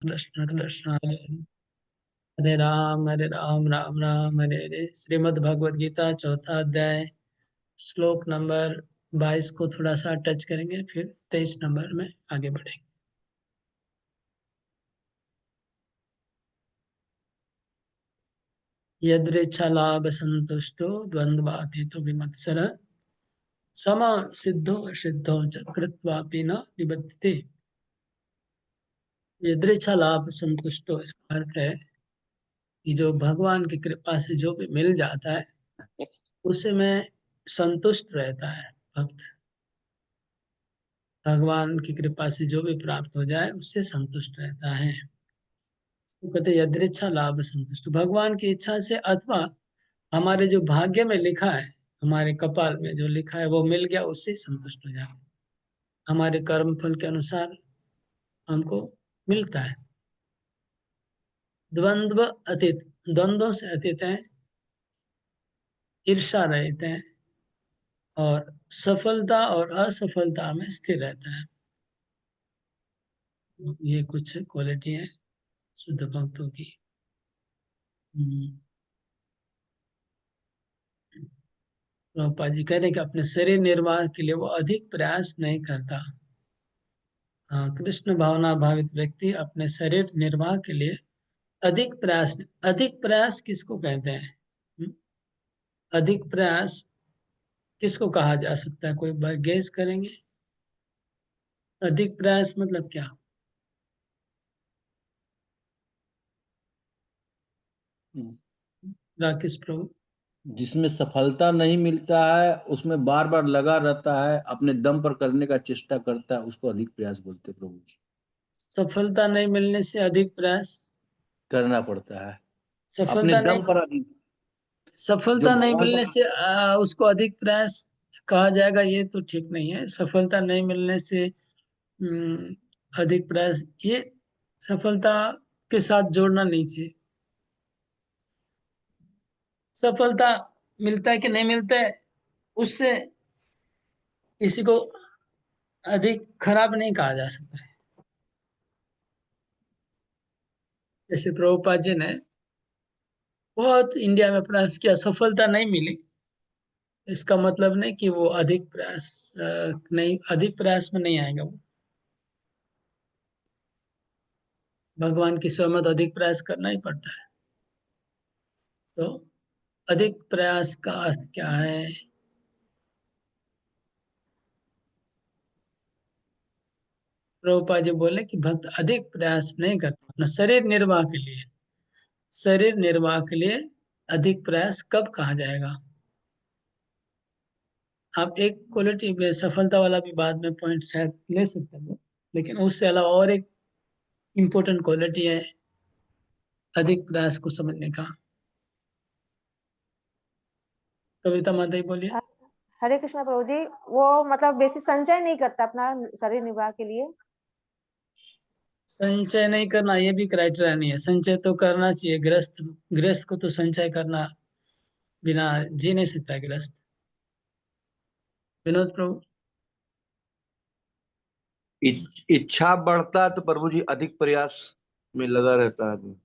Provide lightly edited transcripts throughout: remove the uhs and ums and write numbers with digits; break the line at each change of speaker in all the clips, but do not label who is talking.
कृष्ण कृष्ण हरे हरे राम राम राम हरे हरे। श्रीमद् भगवद गीता चौथा अध्याय श्लोक नंबर 22 को थोड़ा सा टच करेंगे, फिर 23 नंबर में आगे बढ़ेंगे। यदृच्छा लाभ संतुष्टो द्वंद्वातीतो विमत्सर सम सिद्धो सिद्धो च कृत्वापि न निबध्यते। यदृच्छा लाभ संतुष्टो, इसका अर्थ है कि जो भगवान की कृपा से जो भी मिल जाता है उससे में संतुष्ट रहता है भक्त। भगवान की कृपा से जो भी प्राप्त हो जाए उससे संतुष्ट रहता है। तो कहते यदृच्छा लाभ संतुष्ट, भगवान की इच्छा से अथवा हमारे जो भाग्य में लिखा है, हमारे कपाल में जो लिखा है वो मिल गया, उससे संतुष्ट हो जाए। हमारे कर्म फल के अनुसार हमको मिलता है। द्वंद्व अतीत, द्वंद्वों से अतीत है, ईर्षा रहते हैं और सफलता और असफलता में स्थिर रहता है। ये कुछ क्वालिटी है शुद्ध भक्तों की। हम्म। प्रभुपाद जी कह रहे हैं कि अपने शरीर निर्वाह के लिए वो अधिक प्रयास नहीं करता। हाँ, कृष्ण भावना भावित व्यक्ति अपने शरीर निर्वाह के लिए अधिक प्रयास किसको कहते हैं? हम्म? अधिक प्रयास किसको कहा जा सकता है? कोई गेस करेंगे? अधिक प्रयास मतलब क्या? राकेश प्रभु।
जिसमें सफलता नहीं मिलता है, उसमें बार बार लगा रहता है, अपने दम पर करने का चेष्टा करता है, उसको अधिक प्रयास बोलते हैं प्रभु जी।
सफलता नहीं मिलने से अधिक प्रयास,
करना पड़ता है अपने
सफलता नहीं
दम पर अधिक। जो
सफलता नहीं
भगवान
मिलने
का
से उसको अधिक प्रयास कहा जाएगा, ये तो ठीक नहीं है। सफलता नहीं मिलने से अधिक प्रयास, ये सफलता के साथ जोड़ना नहीं चाहिए। सफलता मिलता है कि नहीं मिलता है, उससे किसी को अधिक खराब नहीं कहा जा सकता है। जैसे प्रभुपाद जी ने बहुत इंडिया में प्रयास किया, सफलता नहीं मिली, इसका मतलब नहीं कि वो अधिक प्रयास नहीं, अधिक प्रयास में नहीं आएगा वो। भगवान की सेवा में तो अधिक प्रयास करना ही पड़ता है। तो अधिक प्रयास का अर्थ क्या है? प्रभुपाद जी बोले कि भक्त अधिक प्रयास नहीं करता अपना शरीर निर्वाह के लिए। शरीर निर्वाह के लिए अधिक प्रयास कब कहा जाएगा? आप एक क्वालिटी में सफलता वाला भी बाद में पॉइंट शायद ले सकते हैं, लेकिन उससे अलावा और एक इम्पोर्टेंट क्वालिटी है अधिक प्रयास को समझने का। कविता माता ही बोलिए।
ह- हरे कृष्णा प्रभु जी। वो मतलब बेसी संचय नहीं करता अपना शरीर निर्वाह के लिए।
संचय नहीं करना ये भी क्राइटेरिया नहीं है, संचय तो करना चाहिए। गृहस्थ गृहस्थ को तो संचय करना बिना जी नहीं सकता है गृहस्थ। विनोद प्रभु।
इच्छा बढ़ता है तो प्रभु जी अधिक प्रयास में लगा रहता है आदमी।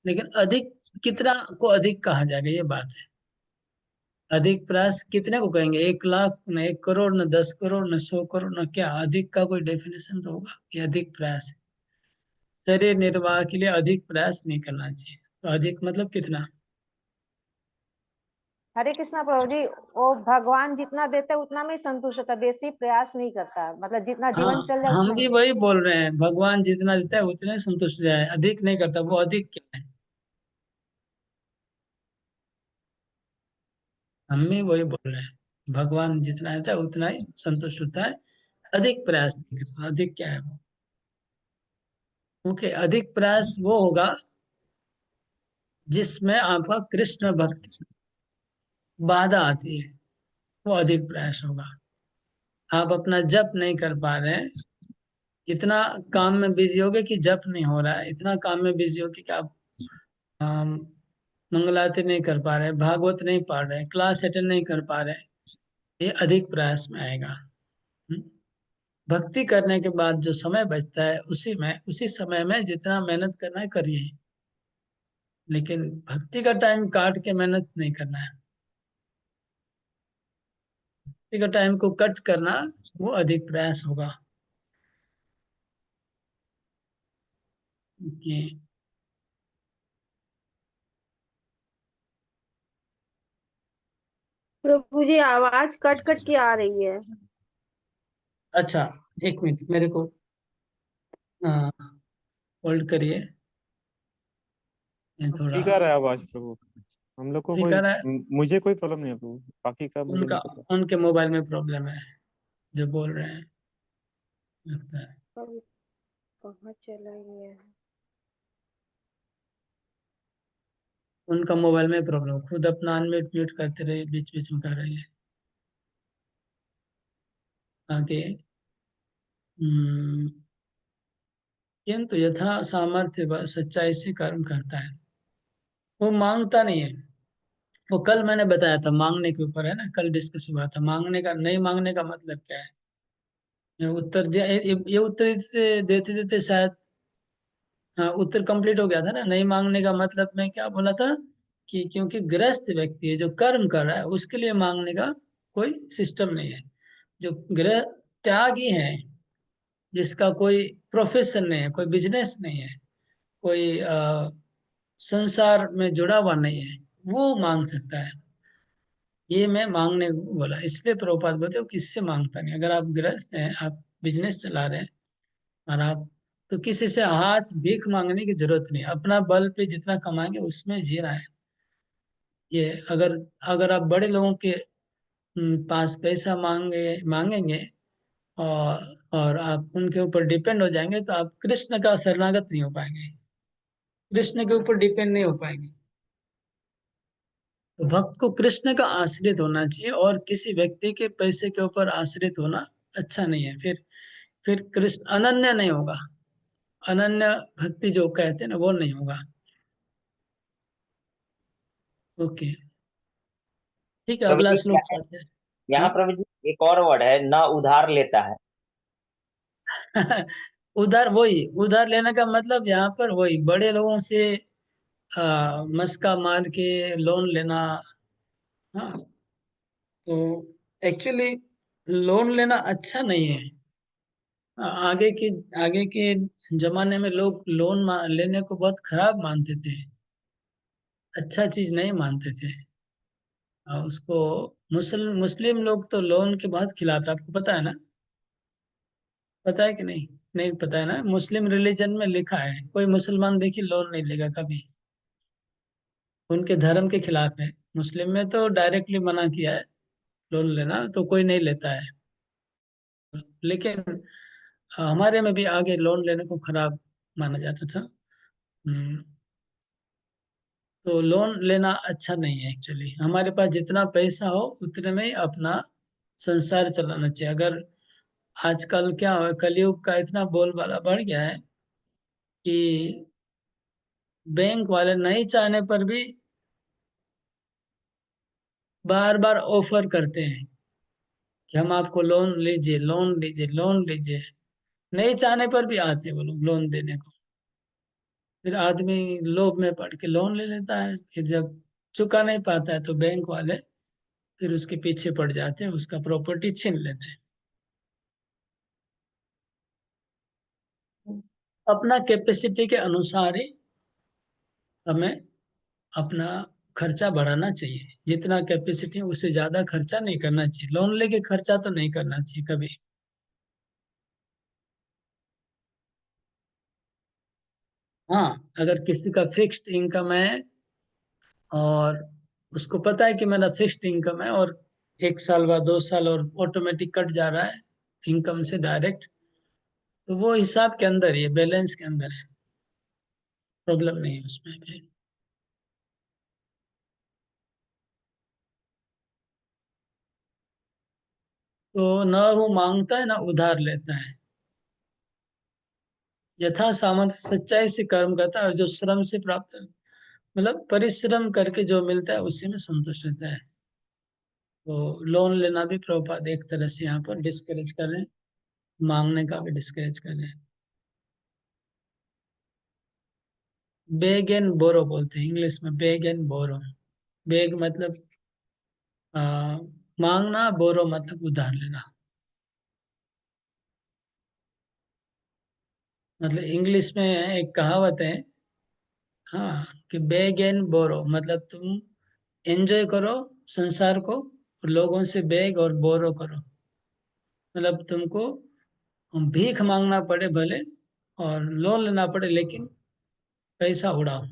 लेकिन अधिक कितना को अधिक कहा जाएगा, ये बात है। अधिक प्रयास कितने को कहेंगे? 1 लाख, न 1 करोड़, न 10 करोड़, न 100 करोड़, न क्या? अधिक का कोई डेफिनेशन तो होगा कि अधिक प्रयास है। शरीर निर्वाह के लिए अधिक प्रयास नहीं करना चाहिए। तो अधिक मतलब कितना?
हरे कृष्णा प्रभु जी। वो भगवान जितना देते हैं उतना में ही संतुष्ट होता है, बेसी प्रयास नहीं करता, मतलब जितना
हाँ,
जीवन चल जाए
हम
उतना
भी
ही।
वही बोल रहे हैं, भगवान जितना देता है उतने संतुष्ट जाए, अधिक नहीं करता। वो अधिक क्या है? हम भी वही बोल रहे हैं, भगवान जितना देता है उतना ही संतुष्ट होता है, अधिक प्रयास नहीं करता। अधिक क्या है वो? ओके, अधिक प्रयास वो होगा जिसमें आपका कृष्ण भक्ति बाधा आती है, वो अधिक प्रयास होगा। आप अपना जप नहीं कर पा रहे हैं, इतना काम में बिजी हो गए कि जप नहीं हो रहा है, इतना काम में बिजी हो गए कि आप अम, मंगलारती नहीं कर पा रहे, भागवत नहीं पढ़ रहे, क्लास अटेंड नहीं कर पा रहे, ये अधिक प्रयास में आएगा। हम्म? भक्ति करने के बाद जो समय बचता है उसी समय में जितना मेहनत करना है करिए, लेकिन भक्ति का टाइम काट के मेहनत नहीं करना है। भक्ति का टाइम को कट करना वो अधिक प्रयास होगा। कि
प्रभु जी आवाज कट कट के आ रही है।
अच्छा, एक मिनट मेरे को होल्ड करिए, मैं थोड़ा
ठीक आ रहा है आवाज प्रभु। हम लोग को
ठीक
कोई
आ रहा है।
मुझे कोई प्रॉब्लम नहीं है प्रभु, बाकी का मुझे
उनका
नहीं पता।
उनके मोबाइल में प्रॉब्लम है जो बोल रहे हैं, लगता है।
अरे, कहाँ चला गया?
उनका मोबाइल में प्रॉब्लम, खुद अपना अनम्यूट म्यूट करते रहे, बीच बीच में कर रही है। आगे किंतु यथा सामर्थ्य वह सच्चाई से कर्म करता है, वो मांगता नहीं है। वो कल मैंने बताया था, मांगने के ऊपर है ना, कल डिस्कस हुआ था। मांगने का, नहीं मांगने का मतलब क्या है? मैं उत्तर दिया, ये उत्तर देते देते देते शायद हाँ, उत्तर कंप्लीट हो गया था ना। नहीं मांगने का मतलब मैं क्या बोला था कि क्योंकि गृहस्थ व्यक्ति है जो कर्म कर रहा है, उसके लिए मांगने का कोई सिस्टम नहीं है। जो गृह त्यागी है, जिसका कोई प्रोफेशन नहीं है, कोई बिजनेस नहीं है, कोई संसार में जुड़ा हुआ नहीं है, वो मांग सकता है। ये मैं मांगने को बोला, इसलिए प्रभुपाद बोलते हो किससे मांगता नहीं। अगर आप गृहस्थ हैं, आप बिजनेस चला रहे हैं, और आप तो किसी से हाथ भीख मांगने की जरूरत नहीं, अपना बल पे जितना कमाएंगे उसमें जीना है। ये अगर अगर आप बड़े लोगों के पास पैसा मांगेंगे और आप उनके ऊपर डिपेंड हो जाएंगे, तो आप कृष्ण का शरणागत नहीं हो पाएंगे, कृष्ण के ऊपर डिपेंड नहीं हो पाएंगे। तो भक्त को कृष्ण का आश्रित होना चाहिए, और किसी व्यक्ति के पैसे के ऊपर आश्रित होना अच्छा नहीं है। फिर कृष्ण अनन्य नहीं होगा, अनन्य भक्ति जो कहते हैं ना, वो नहीं होगा। ओके, ठीक है,
प्रभु
अगला
जी क्या
श्लोक
है,
पढ़ते हैं।
यहाँ
हाँ?
प्रभु जी एक और वर्ड है, न उधार लेता है।
उधार, वही उधार लेने का मतलब यहाँ पर वही बड़े लोगों से मस्का मार के लोन लेना। हाँ, तो एक्चुअली लोन लेना अच्छा नहीं है। आगे के जमाने में लोग लोन लेने को बहुत खराब मानते थे, अच्छा चीज नहीं मानते थे। उसको मुस्लिम लोग तो लोन के बहुत खिलाफ है, आपको पता है ना? पता है कि नहीं? नहीं पता है ना? मुस्लिम रिलीजन में लिखा है, कोई मुसलमान देखिए लोन नहीं लेगा कभी, उनके धर्म के खिलाफ है। मुस्लिम में तो डायरेक्टली मना किया है लोन लेना, तो कोई नहीं लेता है। लेकिन हमारे में भी आगे लोन लेने को खराब माना जाता था। हम्म, तो लोन लेना अच्छा नहीं है। एक्चुअली हमारे पास जितना पैसा हो उतने में ही अपना संसार चलाना चाहिए। अगर आजकल क्या हो, कलयुग का इतना बोलबाला बढ़ गया है कि बैंक वाले नहीं चाहने पर भी बार बार ऑफर करते हैं कि हम आपको लोन लीजिए, लोन लीजिए, लोन लीजिए। नहीं चाहने पर भी आते हैं वो लोग लोन देने को। फिर आदमी लोभ में पड़ के लोन ले लेता है, फिर जब चुका नहीं पाता है तो बैंक वाले फिर उसके पीछे पड़ जाते हैं, उसका प्रॉपर्टी छीन लेते हैं। अपना कैपेसिटी के अनुसार ही हमें अपना खर्चा बढ़ाना चाहिए। जितना कैपेसिटी है उससे ज्यादा खर्चा नहीं करना चाहिए। लोन लेके खर्चा तो नहीं करना चाहिए कभी। हाँ, अगर किसी का फिक्स्ड इनकम है और उसको पता है कि मेरा फिक्स्ड इनकम है, और 1 साल बाद 2 साल और ऑटोमेटिक कट जा रहा है इनकम से डायरेक्ट, तो वो हिसाब के अंदर ही है, बैलेंस के अंदर है, प्रॉब्लम नहीं है उसमें फिर। तो न वो मांगता है ना उधार लेता है, यथा सामर्थ्य सच्चाई से कर्म करता है, और जो श्रम से प्राप्त है, मतलब परिश्रम करके जो मिलता है उसी में संतुष्ट रहता है। तो लोन लेना भी प्रभुपाद एक तरह से यहाँ पर डिस्करेज कर रहे हैं। मांगने का भी डिस्करेज कर रहे हैं। बेग एंड बोरो बोलते हैं इंग्लिश में, बेग एंड बोरो। बेग मतलब मांगना, बोरो मतलब उधार लेना। मतलब इंग्लिश में एक कहावत है, हाँ, कि बेग एंड बोरो मतलब तुम एंजॉय करो संसार को और लोगों से बेग और बोरो करो, मतलब तुमको भीख मांगना पड़े भले और लोन लेना पड़े, लेकिन पैसा उड़ाओ।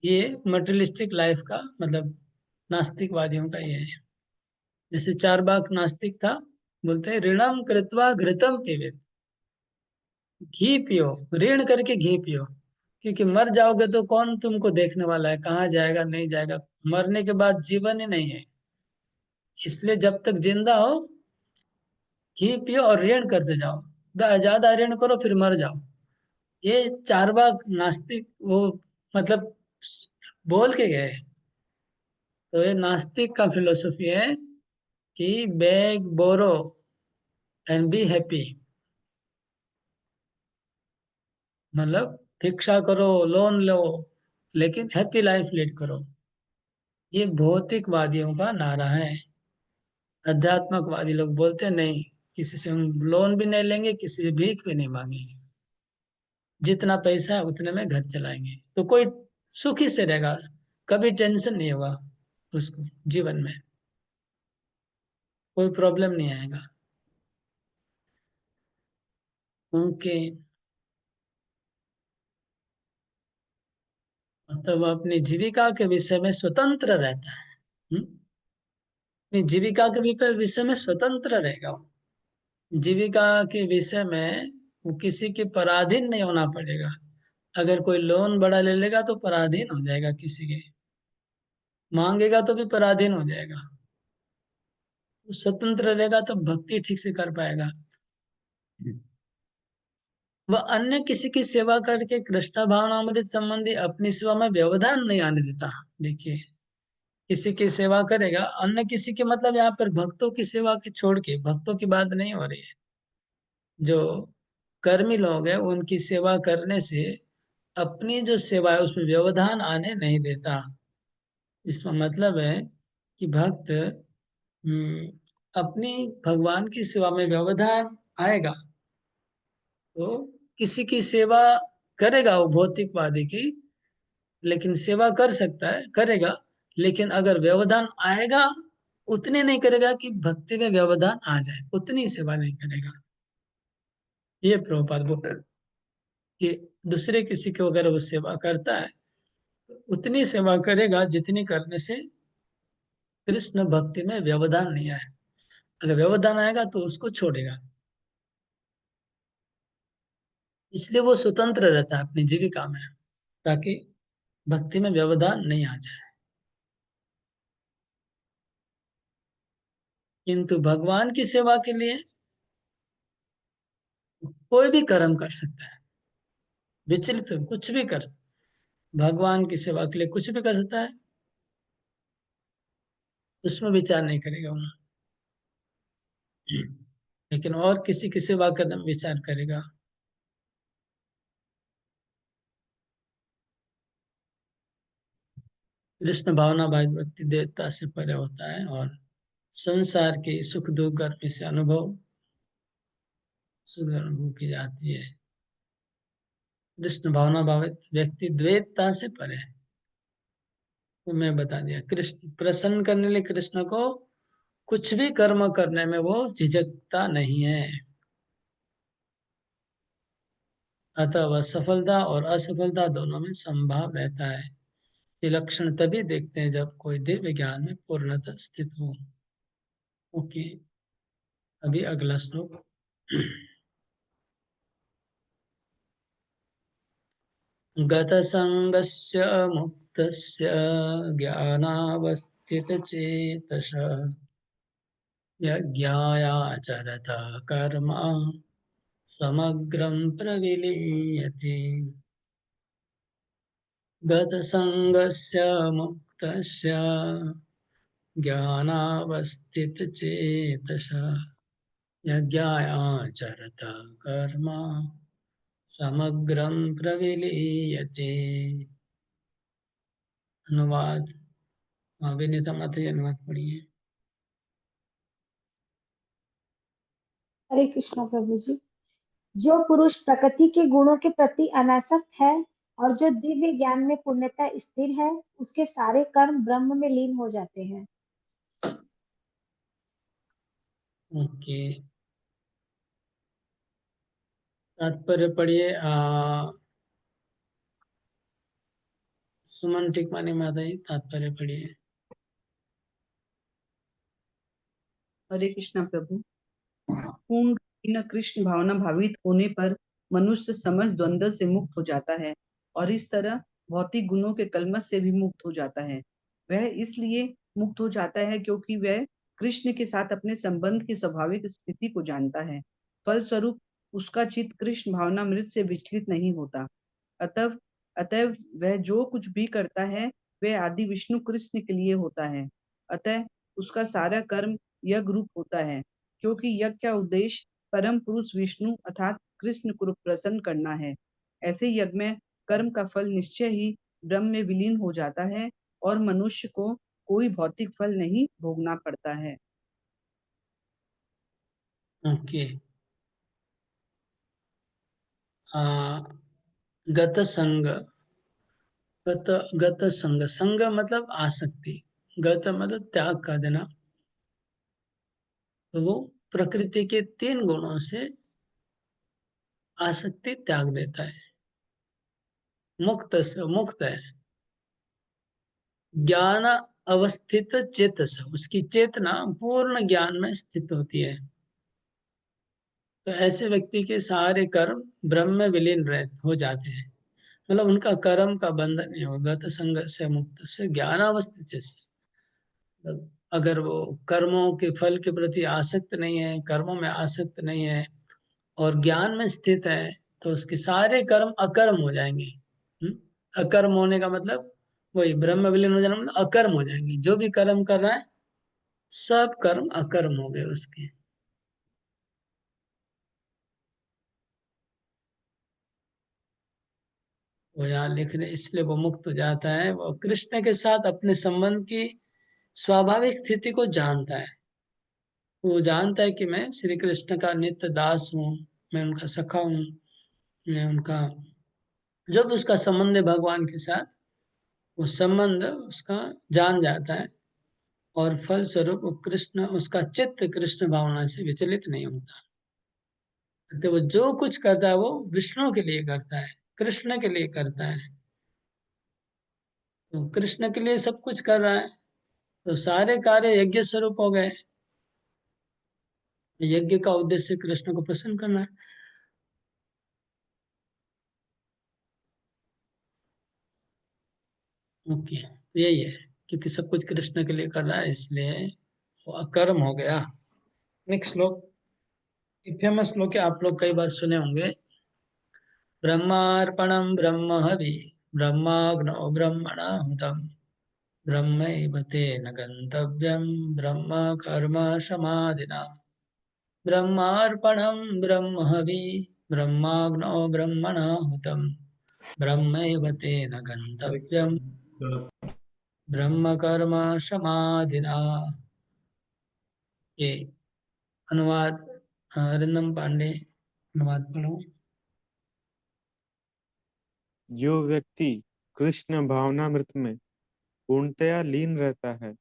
ये मटेरियलिस्टिक लाइफ का मतलब नास्तिकवादियों का ये है। जैसे चारवाक नास्तिक था, बोलते हैं ऋणम कृत्वा घृतम पिबेत, घी पियो, ऋण करके घी पियो, क्योंकि मर जाओगे तो कौन तुमको देखने वाला है, कहाँ जाएगा नहीं जाएगा, मरने के बाद जीवन ही नहीं है। इसलिए जब तक जिंदा हो घी पियो और ऋण करते जाओ, ज्यादा ऋण करो फिर मर जाओ। ये चारवाक नास्तिक वो मतलब बोल के गए। तो ये नास्तिक का फिलोसफी है कि beg borrow and be happy, मतलब भिक्षा करो लोन लो लेकिन हैप्पी लाइफ लीड करो। ये भौतिकवादियों का नारा है। अध्यात्मकवादी लोग बोलते हैं नहीं, किसी से हम लोन भी नहीं लेंगे, किसी से भीख भी नहीं मांगेंगे, जितना पैसा है उतने में घर चलाएंगे, तो कोई सुखी से रहेगा, कभी टेंशन नहीं होगा उसको, जीवन में कोई प्रॉब्लम नहीं आएगा। ओके, मतलब अपनी जीविका के विषय में स्वतंत्र रहता है। अपनी जीविका के विषय में स्वतंत्र रहेगा वो। जीविका के विषय में वो किसी के पराधीन नहीं होना पड़ेगा। अगर कोई लोन बड़ा ले लेगा तो पराधीन हो जाएगा, किसी के मांगेगा तो भी पराधीन हो जाएगा। वो स्वतंत्र रहेगा तो भक्ति ठीक से कर पाएगा। वह अन्य किसी की सेवा करके कृष्ण भावनामृत संबंधी अपनी सेवा में व्यवधान नहीं आने देता। देखिए, किसी की सेवा करेगा, अन्य किसी की मतलब यहाँ पर भक्तों की सेवा की छोड़ के, भक्तों की बात नहीं हो रही है, जो कर्मी लोग हैं उनकी सेवा करने से अपनी जो सेवा है उसमें व्यवधान आने नहीं देता। इसका मतलब है कि भक्त अपनी भगवान की सेवा में व्यवधान आएगा तो किसी की सेवा करेगा वो भौतिकवादी की, लेकिन सेवा कर सकता है, करेगा, लेकिन अगर व्यवधान आएगा उतने नहीं करेगा कि भक्ति में व्यवधान आ जाए, उतनी सेवा नहीं करेगा। ये प्रभुपाद बोल कि दूसरे किसी को अगर वो सेवा करता है उतनी सेवा करेगा जितनी करने से कृष्ण भक्ति में व्यवधान नहीं आए। अगर व्यवधान आएगा तो उसको छोड़ेगा। इसलिए वो स्वतंत्र रहता है अपनी जीविका में, ताकि भक्ति में व्यवधान नहीं आ जाए। किंतु भगवान की सेवा के लिए कोई भी कर्म कर सकता है, विचलित कुछ भी कर, भगवान की सेवा के लिए कुछ भी कर सकता है, उसमें विचार नहीं करेगा वो। लेकिन और किसी की सेवा करने में विचार करेगा। कृष्ण भावना भाई भक्ति देवता से परे होता है और संसार के सुख दुख गर्मी से सुख अनुभव की जाती है। कृष्ण भावना भावित व्यक्ति द्वैतता से परे है। तो मैं बता दिया, कृष्ण प्रसन्न करने लिए कृष्ण को कुछ भी कर्म करने में वो झिझकता नहीं है। अतः वह सफलता और असफलता दोनों में संभाव रहता है। ये लक्षण तभी देखते हैं जब कोई दिव्य ज्ञान में पूर्णतः स्थित हो। ओके, अभी अगला श्लोक। गतसङ्गस्य मुक्तस्य ज्ञानावस्थितचेतसः यज्ञायाचरतः कर्म समग्रं प्रविलीयते। गतसङ्गस्य मुक्तस्य ज्ञानावस्थितचेतसः यज्ञायाचरत कर्म समग्रं प्रविलीयते। अनुवाद विनीता माता जी अनुवाद पढ़िए।
हरे कृष्णा प्रभु जी। जो पुरुष प्रकृति के गुणों के प्रति अनासक्त है और जो दिव्य ज्ञान में पूर्णतः स्थिर है, उसके सारे कर्म ब्रह्म में लीन हो जाते हैं।
ओके, तात्पर्य पढ़िए। सुमन टिकमानी माता जी तात्पर्य पढ़िए।
हरे कृष्णा प्रभु। पूर्ण कृष्ण भावना भावित होने पर मनुष्य समस्त द्वंद्व से मुक्त हो जाता है और इस तरह भौतिक गुणों के कलमश से भी मुक्त हो जाता है। वह इसलिए मुक्त हो जाता है क्योंकि वह कृष्ण के साथ अपने संबंध की स्वाभाविक स्थिति को जानता है। फलस्वरूप उसका चित्त कृष्ण भावनामृत से विचलित नहीं होता। अतः वह जो कुछ भी करता है वह आदि विष्णु कृष्ण के लिए होता है। अतः उसका सारा कर्म यज्ञ रूप होता है, क्योंकि यज्ञ का उद्देश्य परम पुरुष विष्णु अर्थात कृष्ण को प्रसन्न करना है। ऐसे यज्ञ में कर्म का फल निश्चय ही ब्रह्म में विलीन हो जाता है और मनुष्य को कोई भौतिक फल नहीं भोगना पड़ता है।
ओके, गत संग, गत संग, संग मतलब आसक्ति, गत मतलब त्याग कर देना। तो वो प्रकृति के 3 गुणों से आसक्ति त्याग देता है, मुक्त है। ज्ञान अवस्थित चेतस, उसकी चेतना पूर्ण ज्ञान में स्थित होती है। तो ऐसे व्यक्ति के सारे कर्म ब्रह्म में विलीन हो जाते हैं, मतलब उनका कर्म का बंधन नहीं होगा। गत संग से मुक्त से ज्ञान अवस्थित से, अगर वो कर्मों के फल के प्रति आसक्त नहीं है, कर्मों में आसक्त नहीं है और ज्ञान में स्थित है, तो उसके सारे कर्म अकर्म हो जाएंगे। अकर्म होने का मतलब वही ब्रह्म विलीन हो जाना, मतलब अकर्म हो जाएंगे। जो भी कर्म कर रहा है सब कर्म अकर्म हो गए उसके। वो यहाँ लिख रहे, इसलिए वो मुक्त हो जाता है। वो कृष्ण के साथ अपने संबंध की स्वाभाविक स्थिति को जानता है। वो जानता है कि मैं श्री कृष्ण का नित्य दास हूँ, मैं उनका सखा हूँ, मैं उनका जो भी उसका संबंध है भगवान के साथ, वो संबंध उसका जान जाता है और फल स्वरूप वो कृष्ण, उसका चित्त कृष्ण भावना से विचलित नहीं होता। तो वो जो कुछ करता है वो विष्णु के लिए करता है, कृष्ण के लिए करता है। तो कृष्ण के लिए सब कुछ कर रहा है, तो सारे कार्य यज्ञ स्वरूप हो गए। यज्ञ का उद्देश्य कृष्ण को प्रसन्न करना है। ओके, तो यही है, क्योंकि सब कुछ कृष्ण के लिए कर रहा है इसलिए वो अकर्म हो गया। नेक्स्ट श्लोक, फेमस श्लोक है, आप लोग कई बार सुने होंगे। ब्रह्मार्पणम ब्रह्म हवि ब्रह्माग्नौ ब्रह्मणाहुतम् ब्रह्मैव तेन गन्तव्यं ब्रह्म कर्म समाधिना। ब्रह्मार्पणं ब्रह्म हवि ब्रह्माग्नौ ब्रह्मणाहुतम् ब्रह्मैव तेन गन्तव्यं ब्रह्म कर्म समाधिना। ये अनुवाद रिंदम पांडे अनुवाद पढ़ो।
जो व्यक्ति कृष्ण भावनामृत में पूर्णतया लीन रहता है,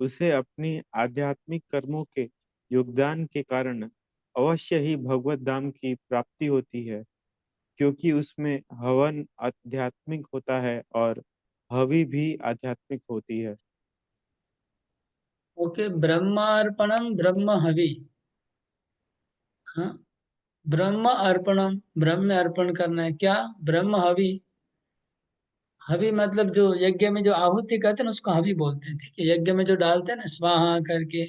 उसे अपनी आध्यात्मिक कर्मों के योगदान के कारण अवश्य ही भगवत धाम की प्राप्ति होती है, क्योंकि उसमें हवन आध्यात्मिक होता है और हवि भी आध्यात्मिक होती है।
ओके, ब्रह्मार्पणम ब्रह्म हवि, हाँ, ब्रह्म अर्पणम, ब्रह्म में अर्पण करना है क्या? ब्रह्म हवि, हवि मतलब जो यज्ञ में जो आहुति करते हैं ना उसको हवि बोलते हैं। ठीक है, यज्ञ में जो डालते हैं ना स्वाहा करके,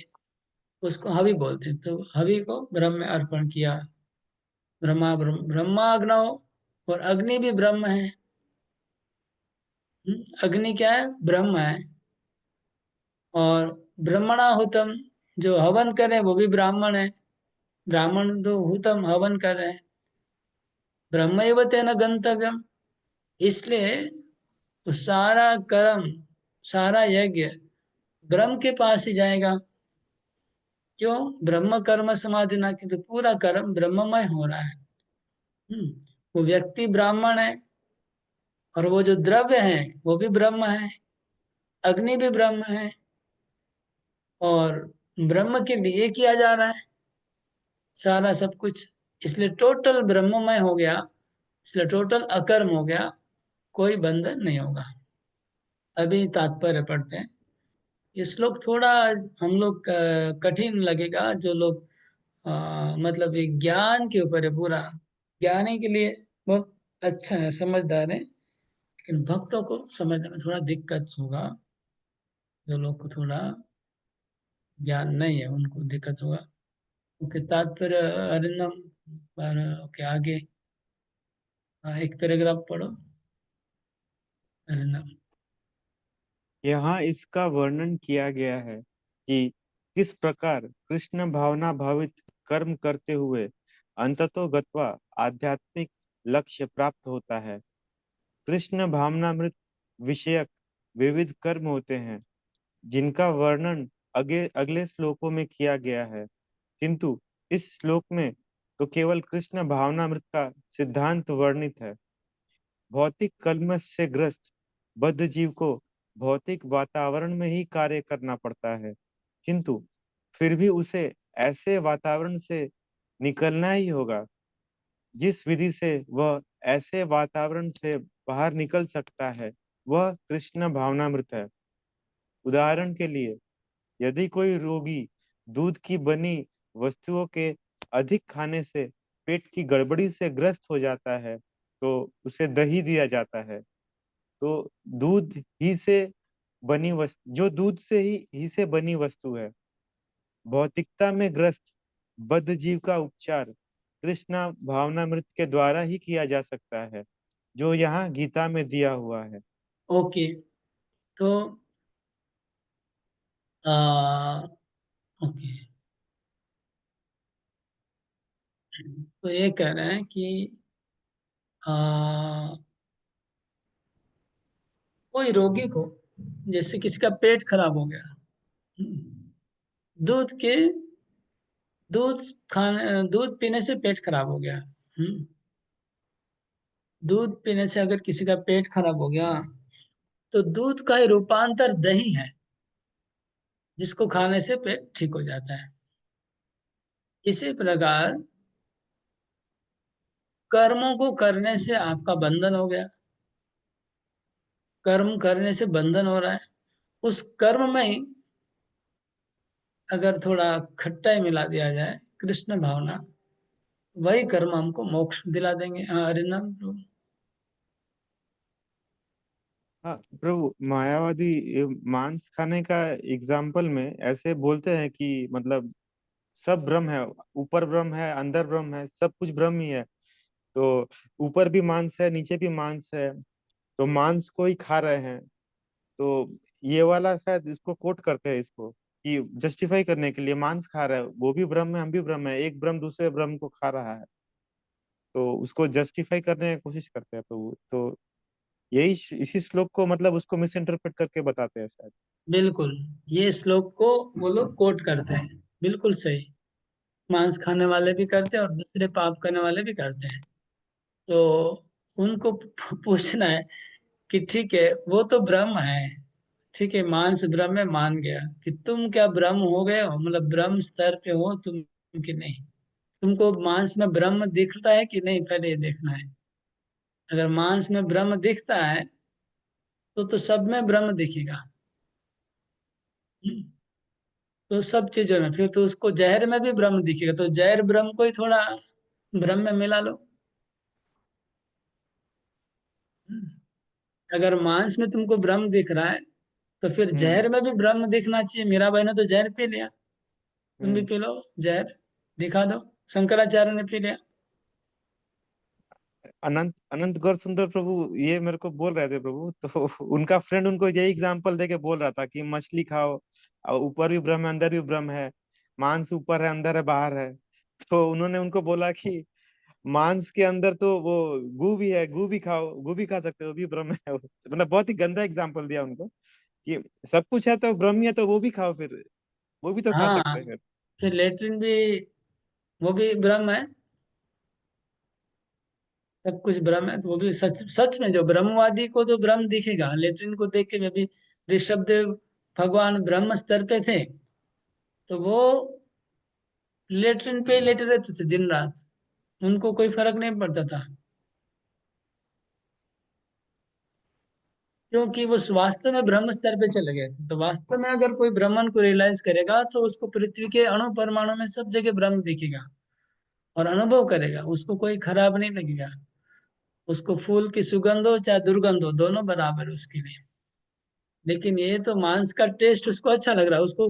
उसको हवि बोलते हैं। तो हवि को ब्रह्म में अर्पण किया। ब्रह्माग्नौ, और अग्नि भी ब्रह्म है। अग्नि क्या है? ब्रह्म है। और ब्रह्मणाहुतम, जो हवन करे वो भी ब्राह्मण है। ब्राह्मण तो हुतम हवन कर रहे हैं, ब्रह्मैव तेन गंतव्यम, इसलिए वो सारा कर्म, सारा यज्ञ ब्रह्म के पास ही जाएगा। क्यों? ब्रह्म कर्म समाधि ना की, तो पूरा कर्म ब्रह्ममय हो रहा है। वो व्यक्ति ब्राह्मण है, और वो जो द्रव्य है वो भी ब्रह्म है, अग्नि भी ब्रह्म है, और ब्रह्म के लिए किया जा रहा है सारा सब कुछ, इसलिए टोटल ब्रह्ममय हो गया, इसलिए टोटल अकर्म हो गया, कोई बंधन नहीं होगा। अभी तात्पर्य पढ़ते हैं। ये श्लोक थोड़ा हम लोग कठिन लगेगा, जो लोग मतलब ये ज्ञान के ऊपर है पूरा, ज्ञानी के लिए बहुत अच्छा है, समझदार है, लेकिन भक्तों को समझने में थोड़ा दिक्कत होगा। जो लोग को थोड़ा ज्ञान नहीं है उनको दिक्कत होगा। ओके, तात्पर्य अरिंदम पर ओके आगे एक पैराग्राफ पढ़ो अरिंदम।
यहाँ इसका वर्णन किया गया है कि किस प्रकार कृष्ण भावना भावित कर्म करते हुए अंततो गत्वा आध्यात्मिक लक्ष्य प्राप्त होता है। कृष्ण भावनामृत विषयक विविध कर्म होते हैं जिनका वर्णन अगले श्लोकों में किया गया है, किंतु इस श्लोक में तो केवल कृष्ण भावनामृत का सिद्धांत वर्णित है। भौतिक कलमश से ग्रस्त बद्ध जीव को भौतिक वातावरण में ही कार्य करना पड़ता है, किंतु फिर भी उसे ऐसे वातावरण से निकलना ही होगा जिस विधि से वह ऐसे वातावरण से बाहर निकल सकता है, वह कृष्ण भावनामृत है। उदाहरण के लिए, यदि कोई रोगी दूध की बनी वस्तुओं के अधिक खाने से पेट की गड़बड़ी से ग्रस्त हो जाता है तो उसे दही दिया जाता है। तो दूध ही से बनी वस्तु, जो दूध से ही से बनी वस्तु है, भौतिकता में ग्रस्त बद्ध जीव का उपचार कृष्ण भावनामृत के द्वारा ही किया जा सकता है, जो यहाँ गीता में दिया हुआ है।
ओके, तो आ, ओके, तो ये कह रहे हैं कि आ, कोई रोगी को, जैसे किसी का पेट खराब हो गया, दूध के दूध पीने से पेट खराब हो गया, दूध पीने से अगर किसी का पेट खराब हो गया, तो दूध का ही रूपांतर दही है, जिसको खाने से पेट ठीक हो जाता है। इसी प्रकार कर्मों को करने से आपका बंधन हो गया, कर्म करने से बंधन हो रहा है, उस कर्म में ही अगर थोड़ा खट्टाई मिला दिया जाए कृष्ण भावना, वही कर्म हमको मोक्ष दिला देंगे। हाँ अरिंदम प्रभु।
हाँ प्रभु, मायावादी ये मांस खाने का एग्जाम्पल में ऐसे बोलते हैं कि मतलब सब ब्रह्म है, ऊपर ब्रह्म है, अंदर ब्रह्म है, सब कुछ ब्रह्म ही है। तो ऊपर भी मांस है, नीचे भी मांस है, तो मांस को ही खा रहे हैं। तो ये वाला शायद इसको कोट करते हैं इसको, कि जस्टिफाई करने के लिए मांस खा रहा है, वो भी ब्रह्म है, हम भी ब्रह्म है, एक ब्रह्म दूसरे ब्रह्म को खा रहा है, तो उसको जस्टिफाई करने की कोशिश करते हैं। तो यही इसी श्लोक को मतलब उसको मिस इंटरप्रेट करके बताते हैं शायद।
बिल्कुल, ये श्लोक को वो लोग कोट करते हैं, बिल्कुल सही। मांस खाने वाले भी करते हैं और दूसरे पाप करने वाले भी करते हैं। तो उनको पूछना है कि ठीक है, वो तो ब्रह्म है, ठीक है, मांस ब्रह्म में मान गया, कि तुम क्या ब्रह्म हो गए हो, मतलब ब्रह्म स्तर पे हो तुम कि नहीं? तुमको मांस में ब्रह्म दिखता है कि नहीं, पहले ये देखना है। अगर मांस में ब्रह्म दिखता है तो सब में ब्रह्म दिखेगा। हम्म, तो सब चीजों में, फिर तो उसको जहर में भी ब्रह्म दिखेगा, तो जहर ब्रह्म को ही थोड़ा ब्रह्म में मिला लो। हम्म, अगर मांस में तुमको ब्रह्म दिख रहा है, तो फिर
हम्म।
जहर में भी ब्रह्म दिखना चाहिए। मीरा भाई ने तो जहर पी लिया, तुम भी
हम्म।
पी लो जहर, दिखा दो। शंकराचार्य ने पी लिया।
अनंत अनंत गौर सुंदर प्रभु ये मेरे को बोल रहे थे प्रभु, तो उनका फ्रेंड उनको यही एग्जांपल देके बोल रहा था कि मछली खाओ, और ऊपर भी ब्रह्म है, अंदर भी ब्रह्म है, मांस ऊपर है, अंदर है, बाहर है। तो उन्होंने उनको बोला कि मांस के अंदर तो वो गू भी है, गू भी खाओ, गू भी खा सकते हो, वो भी ब्रह्म है। मतलब बहुत ही गंदा एग्जाम्पल दिया उनको कि सब कुछ है तो ब्रह्म ही है, तो वो भी खाओ, फिर वो भी तो खा
हाँ,
सकते हैं।
फिर लेट्रिन भी, वो भी ब्रह्म है, सब कुछ ब्रह्म है, तो वो भी सच सच में जो ब्रह्मवादी को तो ब्रह्म दिखेगा। लेट्रिन को देख के, मैं भी ऋषभदेव भगवान ब्रह्म स्तर पे थे, तो वो लेट्रिन पे लेटे रहते थे दिन रात, उनको कोई फर्क नहीं पड़ता था, क्योंकि वो वास्तव में ब्रह्म स्तर पे चले गए थे। तो वास्तव में अगर कोई ब्रह्मन को रियलाइज करेगा, तो उसको पृथ्वी के अणु परमाणु में सब जगह ब्रह्म दिखेगा और अनुभव करेगा, उसको कोई खराब नहीं लगेगा। उसको फूल की सुगंध हो चाहे दुर्गंध हो, दोनों बराबर है उसके लिए। लेकिन ये तो मांस का टेस्ट उसको अच्छा लग रहा है उसको।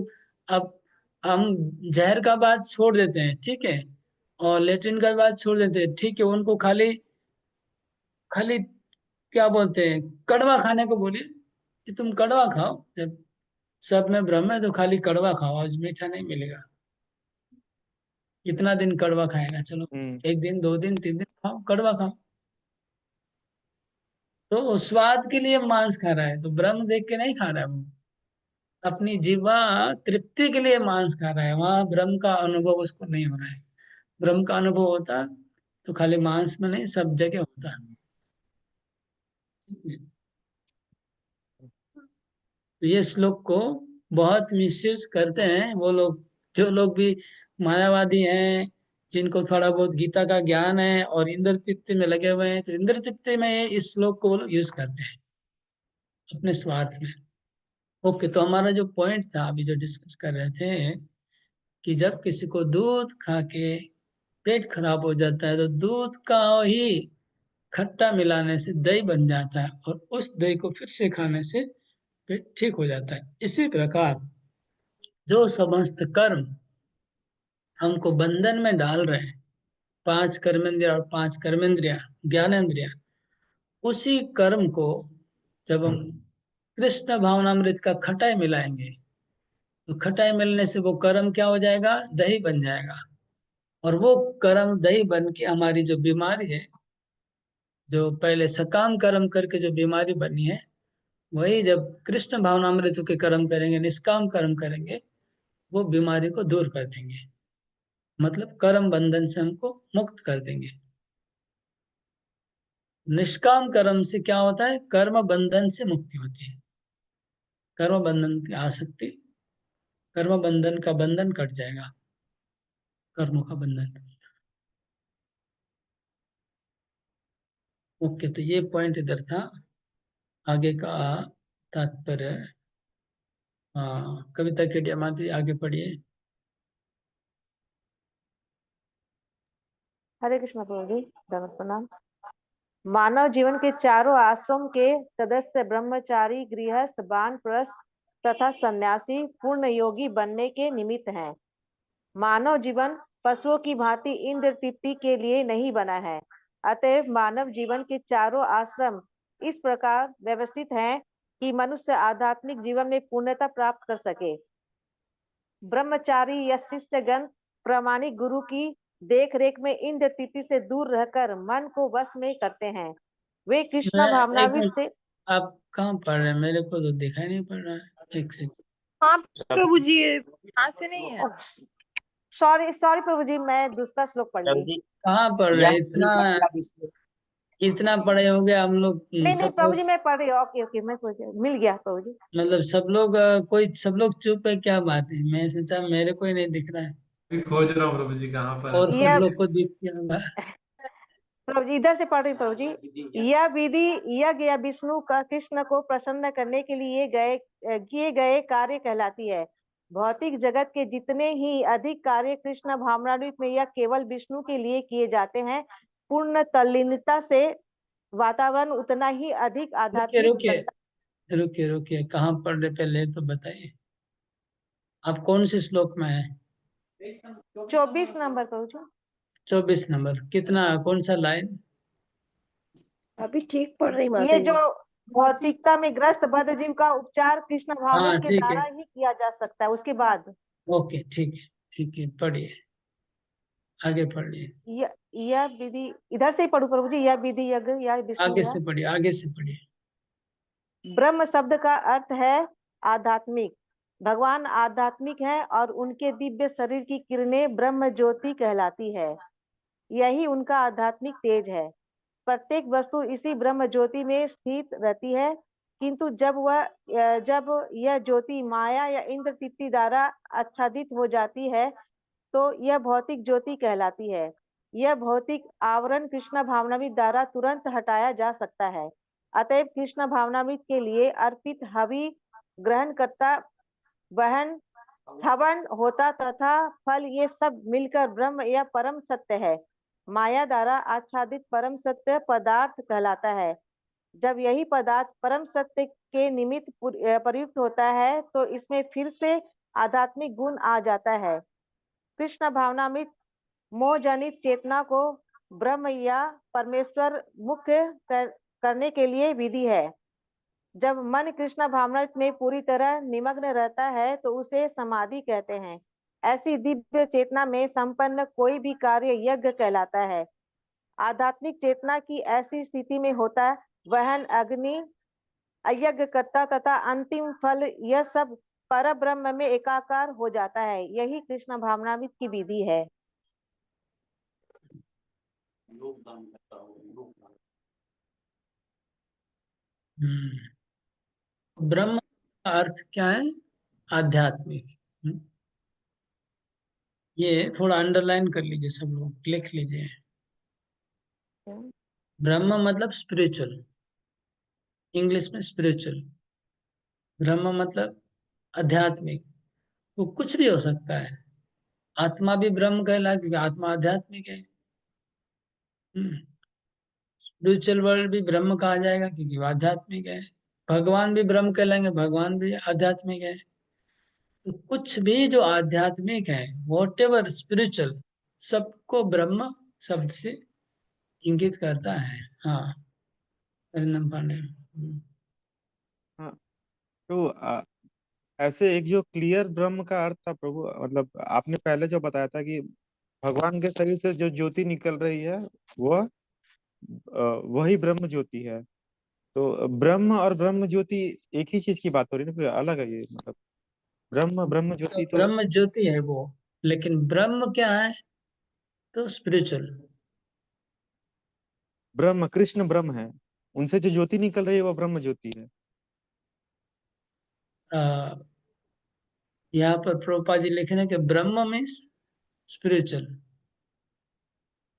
अब हम जहर का बात छोड़ देते हैं, ठीक है, और लेट्रिन का बात छोड़ देते हैं, ठीक है, उनको खाली खाली क्या बोलते हैं, कड़वा खाने को बोलिए कि तुम कड़वा खाओ। जब सब में ब्रह्म है तो खाली कड़वा खाओ, आज मीठा नहीं मिलेगा। कितना दिन कड़वा खाएगा? चलो, एक दिन, 2 दिन, 3 दिन खाओ, कड़वा खाओ। तो वो स्वाद के लिए मांस खा रहा है, तो ब्रह्म देख के नहीं खा रहा है वो, अपनी जीवा तृप्ति के लिए मांस खा रहा है। वहां ब्रह्म का अनुभव उसको नहीं हो रहा है। ब्रह्म का अनुभव होता तो खाली मांस में नहीं, सब जगह होता। तो ये श्लोक को बहुत मिसयूज करते हैं वो लोग, जो लोग भी मायावादी हैं, जिनको थोड़ा बहुत गीता का ज्ञान है और इंद्र तृप्ति में लगे हुए हैं, तो इंद्र तृप्ति में इस श्लोक को वो लोग यूज करते हैं अपने स्वार्थ में। ओके, तो हमारा जो पॉइंट था अभी जो डिस्कस कर रहे थे, कि जब किसी को दूध खा के पेट खराब हो जाता है, तो दूध का ही खट्टा मिलाने से दही बन जाता है, और उस दही को फिर से खाने से पेट ठीक हो जाता है। इसी प्रकार जो समस्त कर्म हमको बंधन में डाल रहे हैं, 5 कर्मेंद्रिय और 5 कर्मेंद्रिया, ज्ञानेन्द्रिया, उसी कर्म को जब हम कृष्ण भावनामृत का खटाई मिलाएंगे, तो खटाई मिलने से वो कर्म क्या हो जाएगा? दही बन जाएगा। और वो कर्म दही बन के हमारी जो बीमारी है, जो पहले सकाम कर्म करके जो बीमारी बनी है, वही जब कृष्ण भावनामृत के कर्म करेंगे, निष्काम कर्म करेंगे, वो बीमारी को दूर कर देंगे। मतलब कर्म बंधन से हमको मुक्त कर देंगे। निष्काम कर्म से क्या होता है? कर्म बंधन से मुक्ति होती है। कर्म बंधन की आसक्ति, कर्म बंधन का बंधन कट जाएगा, कर्मों का बंधन। ओके, तो ये पॉइंट इधर था। आगे का तात्पर्य, कविता के माती आगे पढ़िए।
हरे कृष्ण प्रभु जी, दंडवत प्रणाम। मानव जीवन के चारों आश्रम के सदस्य ब्रह्मचारी, गृहस्थ, वानप्रस्थ तथा सन्यासी पूर्ण योगी बनने के निमित्त हैं। मानव जीवन पशुओं की भांति इंद्र तृप्ति के लिए नहीं बना है। अतएव मानव जीवन के चारों आश्रम इस प्रकार व्यवस्थित हैं कि मनुष्य आध्यात्मिक जीवन में पूर्णता प्राप्त कर सके। ब्रह्मचारी या शिष्यगण प्रामाणिक गुरु की देख रेख में इंद्र तृप्ति से दूर रहकर मन को वश में करते हैं। वे कृष्ण
एक
भावनावित
मिनट,
से
आप कहाँ पढ़ रहे हैं? मेरे को तो दिखाई नहीं पड़ रहा है। एक सेकंड।
हाँ प्रभु जी, यहाँ से नहीं है।
सॉरी सॉरी प्रभु जी, मैं दूसरा श्लोक पढ़
प्रभु
ली।
जी,
कहाँ पढ़ रहे
यह
हैं? इतना पढ़े होंगे हम लोग,
नहीं
सब
प्रभु
लोग,
जी, मैं पढ़ रही हूँ। ओके ओके, मैं मिल गया प्रभु जी।
मतलब सब लोग, कोई सब लोग चुप है, क्या बात है? मैं सोचा मेरे को ही नहीं दिख रहा है,
भी खोज रहा हूँ प्रभु जी कहाँ पर है।
और सब
यह
लोग को दिख गया होगा।
प्रभु जी इधर से पढ़ रही प्रभु जी। यह विधि यज्ञ या विष्णु का कृष्ण को प्रसन्न करने के लिए किए गए कार्य कहलाती है। भौतिक जगत के जितने ही अधिक कार्य कृष्ण भावनामृत में या केवल विष्णु के लिए किए जाते हैं, पूर्ण तल्लीनता से वातावरण उतना ही अधिक
रुकिए
आध्यात्मिक
रुकिए
बनता।
रुकिए रुकिए, कहाँ पढ़ रहे पहले तो बताइए। आप कौन से श्लोक में है?
24 नंबर प्रभु जी।
24 नंबर, कितना, कौन सा लाइन?
अभी ठीक पढ़ रही माता
ये
जी।
जो भौतिकता में ग्रस्त बद्ध जीव का उपचार कृष्ण भावनामृत
हाँ
के
ठीक है,
द्वारा ही किया जा सकता है। उसके बाद
ओके, ठीक है, ठीक है, पढ़िए। आगे पढ़िए,
यह विधि इधर से ही पढ़ू प्रभु जी, यह विधि यज्ञ या विष्णु
आगे
या
से पढ़िए, आगे से पढ़िए।
ब्रह्म शब्द का अर्थ है आध्यात्मिक। भगवान आध्यात्मिक है और उनके दिव्य शरीर की किरणें ब्रह्म ज्योति कहलाती है। यही उनका आध्यात्मिक तेज है। प्रत्येक वस्तु इसी ब्रह्म ज्योति में स्थित रहती है, किंतु जब यह ज्योति माया या इंद्र तृप्ति द्वारा आच्छादित हो जाती है तो यह भौतिक ज्योति कहलाती है। यह भौतिक आवरण कृष्ण भावनामृत द्वारा तुरंत हटाया जा सकता है। अतएव कृष्ण भावनामृत के लिए अर्पित हवि ग्रहण करता वहन हवन होता तथा फल ये सब मिलकर ब्रह्म या परम सत्य है। माया द्वारा आच्छादित परम सत्य पदार्थ कहलाता है। जब यही पदार्थ परम सत्य के निमित्त प्रयुक्त होता है तो इसमें फिर से आध्यात्मिक गुण आ जाता है। कृष्ण भावनामृत मोह जनित चेतना को ब्रह्म या परमेश्वर मुख्य करने के लिए विधि है। जब मन कृष्ण भावनामृत में पूरी तरह निमग्न रहता है तो उसे समाधि कहते हैं। ऐसी दिव्य चेतना में संपन्न कोई भी कार्य यज्ञ कहलाता है। आध्यात्मिक चेतना की ऐसी स्थिति में होता वहन अग्नि यज्ञ करता तथा अंतिम फल यह सब पर ब्रह्म में एकाकार हो जाता है। यही कृष्ण भावनामृत की विधि है।
ब्रह्म का अर्थ क्या है? आध्यात्मिक। ये थोड़ा अंडरलाइन कर लीजिए, सब लोग लिख लीजिए। ब्रह्म मतलब स्पिरिचुअल, इंग्लिश में स्पिरिचुअल। ब्रह्म मतलब आध्यात्मिक, वो कुछ भी हो सकता है। आत्मा भी ब्रह्म कहला क्योंकि आत्मा आध्यात्मिक है। स्पिरिचुअल वर्ल्ड भी ब्रह्म कहा जाएगा क्योंकि वो आध्यात्मिक है। भगवान भी ब्रह्म कहलाएंगे, भगवान भी आध्यात्मिक है। तो कुछ भी जो आध्यात्मिक है, वॉट एवर स्पिरिचुअल, सबको ब्रह्म शब्द से इंगित करता है। हाँ, अरिंदम पांडे।
हाँ, तो ऐसे एक जो क्लियर ब्रह्म का अर्थ था प्रभु, मतलब आपने पहले जो बताया था कि भगवान के शरीर से जो ज्योति निकल रही है वह वही ब्रह्म ज्योति है। तो ब्रह्म और ब्रह्म ज्योति एक ही चीज की बात हो रही है ना, फिर अलग है ये, मतलब ब्रह्म ब्रह्म
तो
ज्योति तो
ब्रह्म ज्योति है वो, लेकिन ब्रह्म क्या है? तो स्पिरिचुअल।
ब्रह्म कृष्ण ब्रह्म है, उनसे जो ज्योति निकल रही है वो ब्रह्म ज्योति है।
यहाँ पर प्रभुपा जी लिखे ना कि ब्रह्म मीन्स स्पिरिचुअल।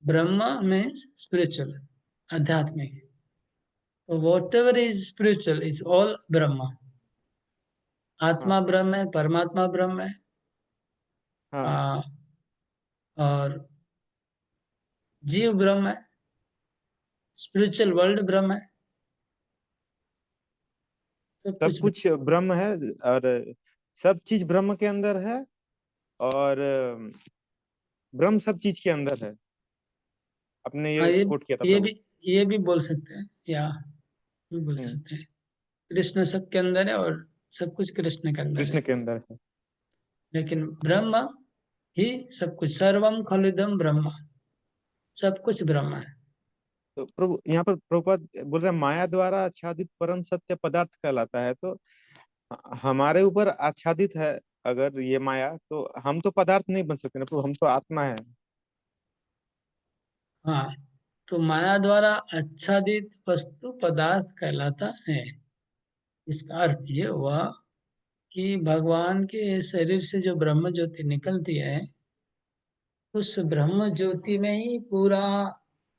ब्रह्म मीन्स स्पिरिचुअल, आध्यात्मिक। तो what ever is spiritual is all ब्रह्म। आत्मा
हाँ
ब्रह्म है, परमात्मा ब्रह्म है,
हाँ।
आ, और जीव ब्रह्म है, स्पिरिचुअल वर्ल्ड ब्रह्म है, सब
सब
कुछ
कुछ ब्रह्म है, और सब चीज ब्रह्म के अंदर है, और ब्रह्म सब चीज के अंदर है। आपने
हाँ,
ये कोट किया था
ये
प्रभु।
भी ये भी बोल सकते हैं, या भी बोल
हम्म,
सकते हैं। कृष्ण सबके अंदर है और सब कुछ कृष्ण के अंदर
कृष्ण
है।
के अंदर है।
लेकिन ब्रह्म ही सब कुछ, सर्वम खलिदम ब्रह्म, सब कुछ ब्रह्म है।
तो प्रभु यहाँ पर प्रभुपाद बोल रहे हैं माया द्वारा आच्छादित परम सत्य पदार्थ कहलाता है। तो हमारे ऊपर आच्छादित है अगर ये माया, तो हम तो पदार्थ नहीं बन सकते ना प्रभु, हम तो आत्मा है।
हाँ, तो माया द्वारा आच्छादित वस्तु पदार्थ कहलाता है। इसका अर्थ ये हुआ कि भगवान के शरीर से जो ब्रह्म ज्योति निकलती है, उस ब्रह्म ज्योति में ही पूरा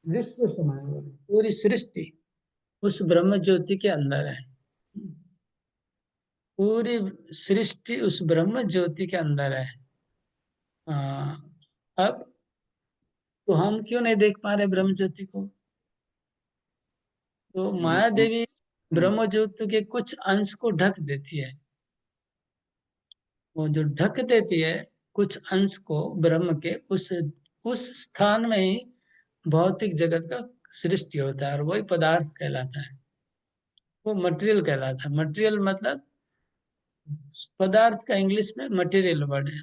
विश्व समाया हुआ है। पूरी सृष्टि उस ब्रह्म ज्योति के अंदर है। पूरी सृष्टि उस ब्रह्म ज्योति के अंदर है। अब तो हम क्यों नहीं देख पा रहे ब्रह्म ज्योति को? तो माया देवी ब्रह्म ज्योति के कुछ अंश को ढक देती है। वो जो ढक देती है कुछ अंश को ब्रह्म के, उस स्थान में ही भौतिक जगत का सृष्टि होता है और वही पदार्थ कहलाता है। वो मटेरियल कहलाता है। मटेरियल मतलब पदार्थ का इंग्लिश में मटेरियल वर्ड है।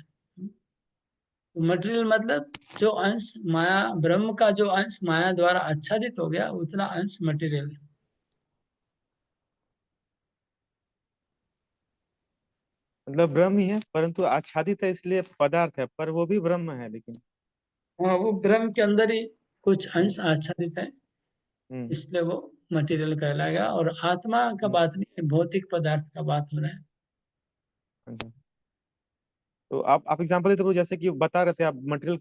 मटेरियल मतलब जो अंश माया, ब्रह्म का जो अंश माया द्वारा आच्छादित हो गया, उतना अंश मटेरियल।
मतलब ब्रह्म ही है परंतु आच्छादित है इसलिए पदार्थ है, पर वो भी ब्रह्म है लेकिन।
हाँ, वो ब्रह्म के अंदर ही कुछ अंश आच्छादित है,
हम्म
इसलिए वो मटेरियल कहलाएगा। और आत्मा का
हम्म,
बात नहीं है, भौतिक पदार्थ का बात हो रहा है।
अच्छा। तो आप एग्जांपल देते प्रभु, जैसे कि बता रहे थे आप मटेरियल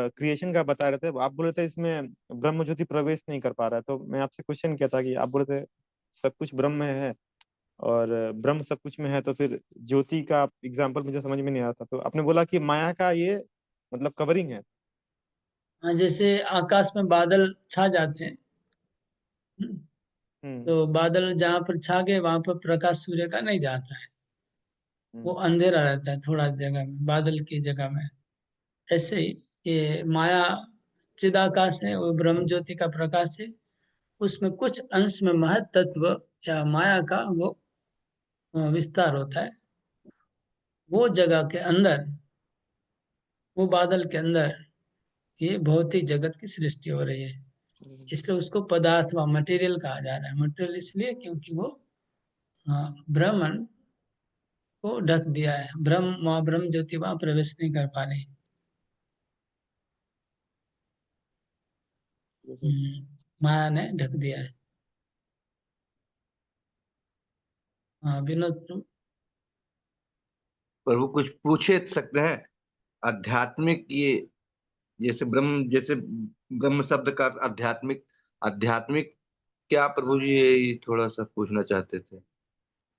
क्रिएशन का बता रहे थे, आप बोल रहे थे इसमें ब्रह्म ज्योति प्रवेश नहीं कर पा रहा है, तो मैं आपसे क्वेश्चन किया था कि आप बोल रहे थे सब कुछ ब्रह्म में है और ब्रह्म सब कुछ में है, तो फिर ज्योति का एग्जांपल मुझे समझ में नहीं आता। तो आपने बोला कि माया का ये मतलब कवरिंग है।
हाँ, जैसे आकाश में बादल छा जाते हैं,
हम्म
तो बादल जहाँ पर छा गए वहां पर प्रकाश सूर्य का नहीं जाता है, वो
हम्म
अंधेरा रहता है थोड़ा जगह में, बादल की जगह में। ऐसे ही ये माया चिदाकाश है, वो ब्रह्म ज्योति का प्रकाश है, उसमें कुछ अंश में महत तत्व या माया का वो विस्तार होता है। वो जगह के अंदर, वो बादल के अंदर ये भौतिक जगत की सृष्टि हो रही है, इसलिए उसको पदार्थ व मटेरियल कहा जा रहा है। मटेरियल इसलिए क्योंकि वो ब्रह्मन को ढक दिया है, वहाँ ब्रह्म ज्योति वहां प्रवेश नहीं कर पा रही। माया ने ढक दिया है। हाँ विनोद प्रभु।
प्रभु कुछ पूछे सकते हैं? आध्यात्मिक ये, जैसे ब्रह्म शब्द का आध्यात्मिक, आध्यात्मिक क्या प्रभु जी, ये थोड़ा सा पूछना चाहते थे।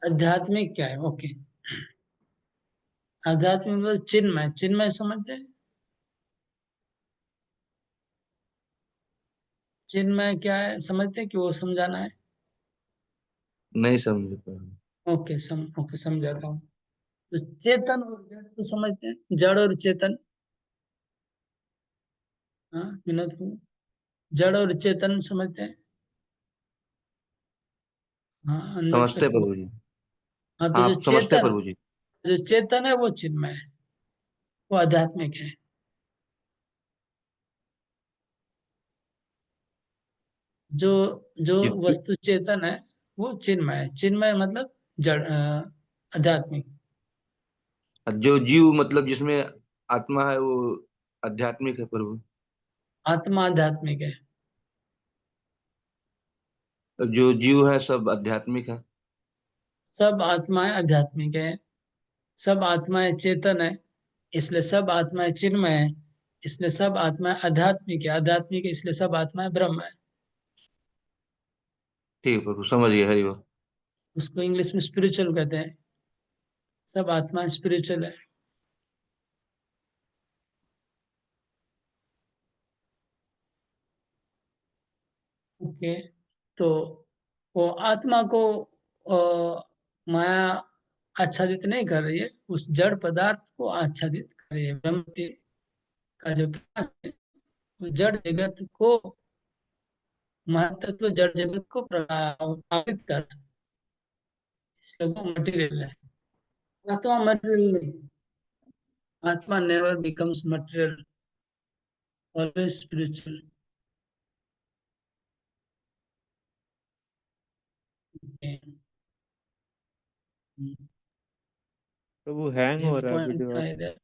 आध्यात्मिक क्या है? ओके, आध्यात्मिक मतलब चिन्मय। चिन्मय समझते हैं? चिन्मय क्या है समझते हैं कि वो समझाना है?
नहीं समझ पाया।
ओके समझाता हूँ। तो चेतन और जड़ को समझते हैं, जड़ और चेतन। हाँ विनोद प्रभु, जड़ और चेतन समझते हैं? हाँ 100
समझते
टक्का।
प्रभु जी।
हाँ, तो जो
आप समझते
चेतन,
प्रभु जी।
जो चेतन है वो चिन्मय है, वो आध्यात्मिक है। जो जो
जी,
वस्तु चेतन है वो चिन्मय है। चिन्मय मतलब जड़, आध्यात्मिक।
जो जीव मतलब जिसमें आत्मा है वो आध्यात्मिक है प्रभु।
आत्मा आध्यात्मिक है।
जो जीव है सब आध्यात्मिक है।
सब आत्माएं आध्यात्मिक है, सब आत्माएं चेतन है, इसलिए सब आत्माएं चिन्मय है, इसलिए सब आत्माएं आध्यात्मिक है। आध्यात्मिक है इसलिए सब आत्माएं ब्रह्म है।
ठीक है प्रभु, समझ गए, हरि बोल।
उसको इंग्लिश में स्पिरिचुअल कहते हैं। सब आत्माएं स्पिरिचुअल है। ओके, तो वो आत्मा को माया आच्छादित नहीं कर रही है, उस जड़ पदार्थ को आच्छादित कर रही है। ब्रह्म का जो प्रकाश है वो जड़ जगत को, महतत्व जड़ जगत को प्रभावित कर रहा है, इसलिए वो मटेरियल है। आत्मा मटेरियल नहीं, आत्मा never becomes material, always spiritual.
तो वो हैंग
ये
हो रहा है
पॉइंट
वीडियो
था
आपका।
इधर।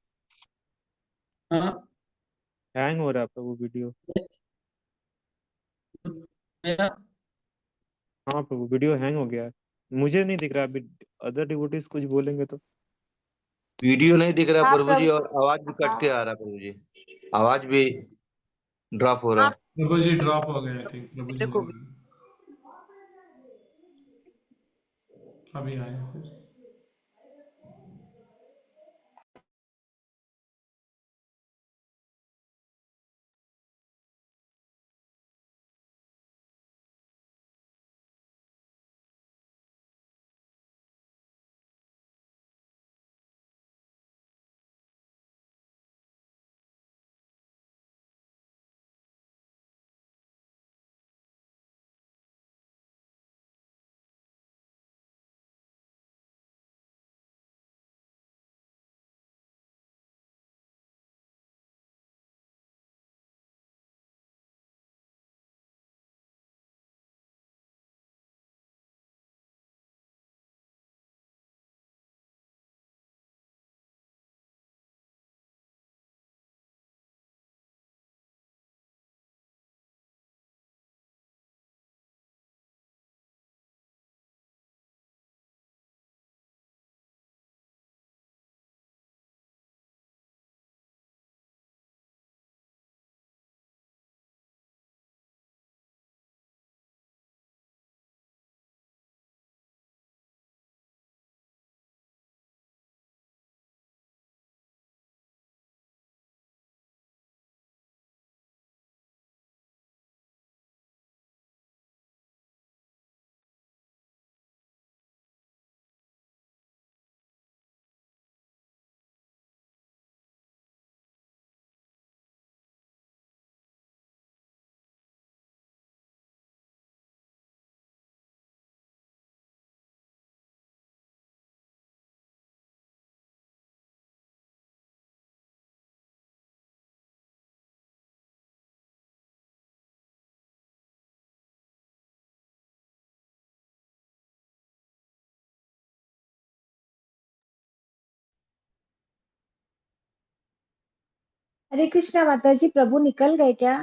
हाँ,
हैंग हो रहा है आपका वो वीडियो।
मेरा
हाँ प्रभु, वीडियो हैंग हो गया है। मुझे नहीं दिख रहा अभी, अदर डिवोटीज कुछ बोलेंगे तो।
वीडियो नहीं दिख रहा
हाँ
प्रभु जी,
प्रभु।
और आवाज भी कट
हाँ
के आ रहा प्रभु जी। आवाज भी ड्रॉप हो रहा
हाँ
है।
प्रभु जी ड्रॉप हो गए, आई थिंक प्रभु जी
मेरे को भी।
ने अभी आए फिर।
हरे कृष्णा माता जी, प्रभु निकल गए क्या?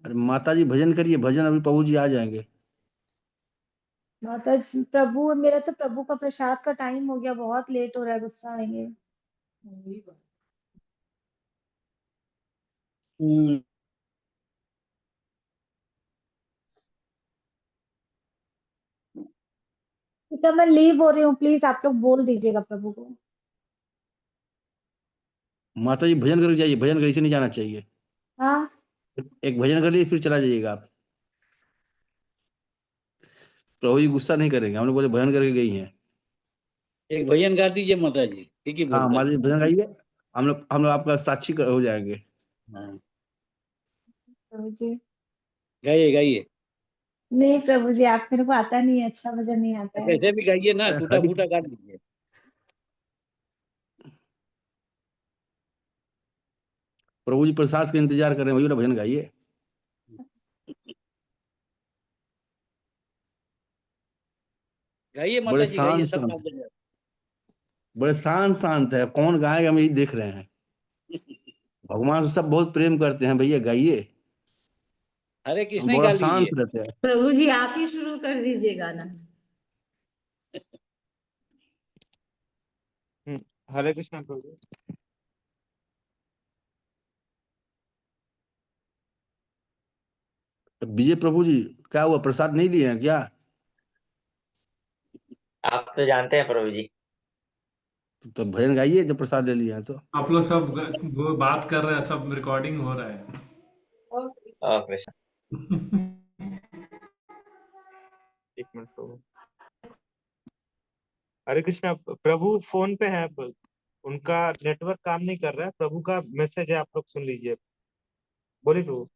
अरे माता जी भजन करिए, भजन अभी प्रभु जी आ जाएंगे।
माता जी, प्रभु मेरा तो प्रभु का प्रसाद का टाइम हो गया, बहुत लेट हो रहा है, गुस्सा आएंगे। ठीक है, मैं लीव हो रही हूँ, प्लीज आप लोग बोल दीजिएगा प्रभु को।
माता जी भजन करके जाइए, भजन करके, इसे नहीं जाना चाहिए।
हाँ,
एक भजन कर लीजिए, फिर चला जाइएगा आप। प्रभु जी गुस्सा नहीं करेंगे, हमने बोले भजन करके गई हैं।
एक भजन गा दीजिए माता जी, ठीक ही
हाँ
बोलता
माता जी भजन गाइए, हम लोग आपका साक्षी हो जाएंगे।
हाँ
प्रभु जी।
गाइए गाइए,
नहीं प्रभु जी, आप मेरे को आता नहीं है, अच्छा भजन नहीं आता है।
कैसे भी गाइए ना, टूटा
हरि
फूटा गा दीजिए।
प्रभु जी प्रसाद का इंतजार कर रहे हैं, वही वाला भजन गाइए।
गाइए
बड़े
माता जी गाइए,
शांत
सब
शांत,
गा देंगे।
बड़े शांत शांत है, कौन गाएगा हम यही देख रहे हैं। भगवान से सब बहुत प्रेम करते हैं, भैया गाइए।
हरे
हम
कृष्ण ही
बड़ा
गा
शांत
लीजिए।
रहते हैं।
प्रभु जी आप ही शुरू कर दीजिए गाना।
हरे कृष्णा प्रभु।
विजय प्रभु जी, क्या हुआ, प्रसाद नहीं लिए हैं क्या?
आप तो जानते हैं प्रभु जी।
तो भजन गाइए जब प्रसाद ले लिए हैं तो।
आप लोग सब वो बात कर रहे हैं, सब रिकॉर्डिंग हो रहा है।
कृष्ण।
एक मिनट प्रभु। हरे कृष्णा प्रभु फोन पे है, उनका नेटवर्क काम नहीं कर रहा है, प्रभु का मैसेज है, आप लोग सुन लीजिए। बोलिए प्रभु।